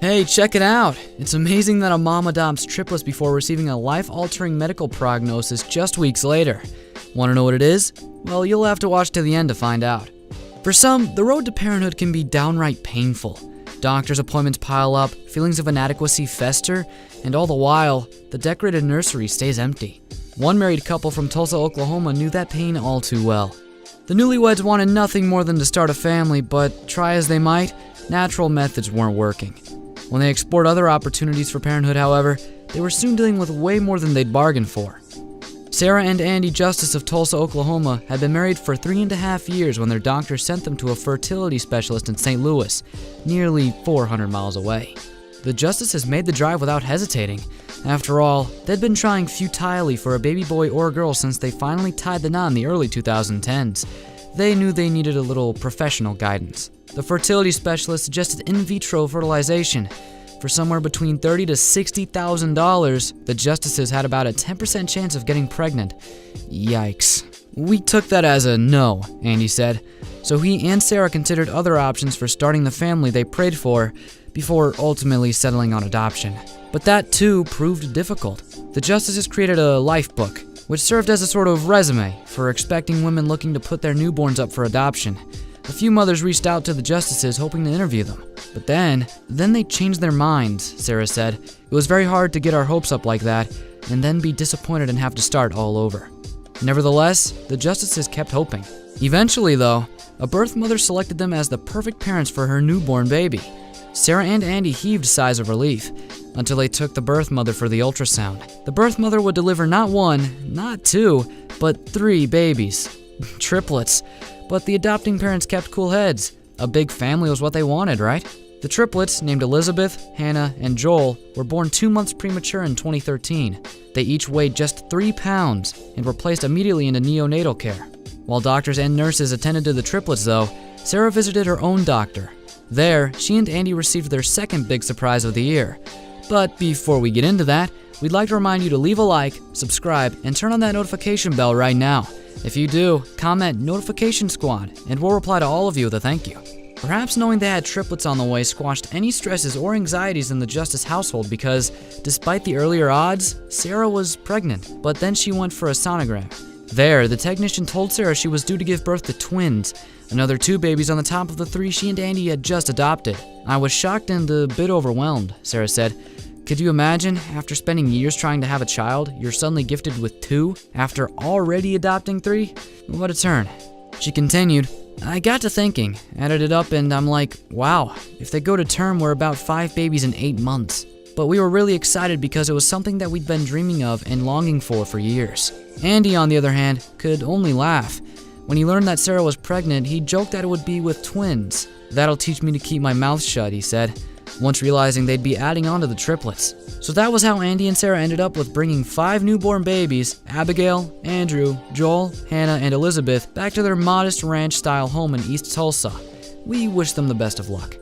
Hey, check it out! It's amazing that a mom adopts triplets before receiving a life-altering medical prognosis just weeks later. Want to know what it is? Well, you'll have to watch to the end to find out. For some, the road to parenthood can be downright painful. Doctor's appointments pile up, feelings of inadequacy fester, and all the while, the decorated nursery stays empty. One married couple from Tulsa, Oklahoma knew that pain all too well. The newlyweds wanted nothing more than to start a family, but try as they might, natural methods weren't working. When they explored other opportunities for parenthood, however, they were soon dealing with way more than they'd bargained for. Sarah and Andy Justice of Tulsa, Oklahoma had been married for 3.5 years when their doctor sent them to a fertility specialist in St. Louis, nearly 400 miles away. The Justices made the drive without hesitating. After all, they'd been trying futilely for a baby boy or girl since they finally tied the knot in the early 2010s. They knew they needed a little professional guidance. The fertility specialist suggested in vitro fertilization. For somewhere between $30,000 to $60,000, the Justices had about a 10% chance of getting pregnant. Yikes. We took that as a no, Andy said. So he and Sarah considered other options for starting the family they prayed for before ultimately settling on adoption. But that too proved difficult. The Justices created a life book, which served as a sort of resume for expecting women looking to put their newborns up for adoption. A few mothers reached out to the Justices hoping to interview them. But then they changed their minds, Sarah said. It was very hard to get our hopes up like that, and then be disappointed and have to start all over. Nevertheless, the Justices kept hoping. Eventually, though, a birth mother selected them as the perfect parents for her newborn baby. Sarah and Andy heaved sighs of relief until they took the birth mother for the ultrasound. The birth mother would deliver not one, not two, but 3 babies. Triplets. But the adopting parents kept cool heads. A big family was what they wanted, right? The triplets, named Elizabeth, Hannah, and Joel, were born 2 months premature in 2013. They each weighed just 3 pounds and were placed immediately into neonatal care. While doctors and nurses attended to the triplets, though, Sarah visited her own doctor. There, she and Andy received their second big surprise of the year. But before we get into that, we'd like to remind you to leave a like, subscribe, and turn on that notification bell right now. If you do, comment Notification Squad, and we'll reply to all of you with a thank you. Perhaps knowing they had triplets on the way squashed any stresses or anxieties in the Justice household because, despite the earlier odds, Sarah was pregnant, but then she went for a sonogram. There, the technician told Sarah she was due to give birth to twins, another 2 babies on the top of the 3 she and Andy had just adopted. I was shocked and a bit overwhelmed, Sarah said. Could you imagine, after spending years trying to have a child, you're suddenly gifted with 2 after already adopting 3? What a turn. She continued, I got to thinking, added it up, and I'm like, wow, if they go to term, we're about 5 babies in 8 months. But we were really excited because it was something that we'd been dreaming of and longing for years. Andy, on the other hand, could only laugh. When he learned that Sarah was pregnant, he joked that it would be with twins. That'll teach me to keep my mouth shut, he said, once realizing they'd be adding on to the triplets. So that was how Andy and Sarah ended up with bringing 5 newborn babies, Abigail, Andrew, Joel, Hannah, and Elizabeth, back to their modest ranch-style home in East Tulsa. We wish them the best of luck.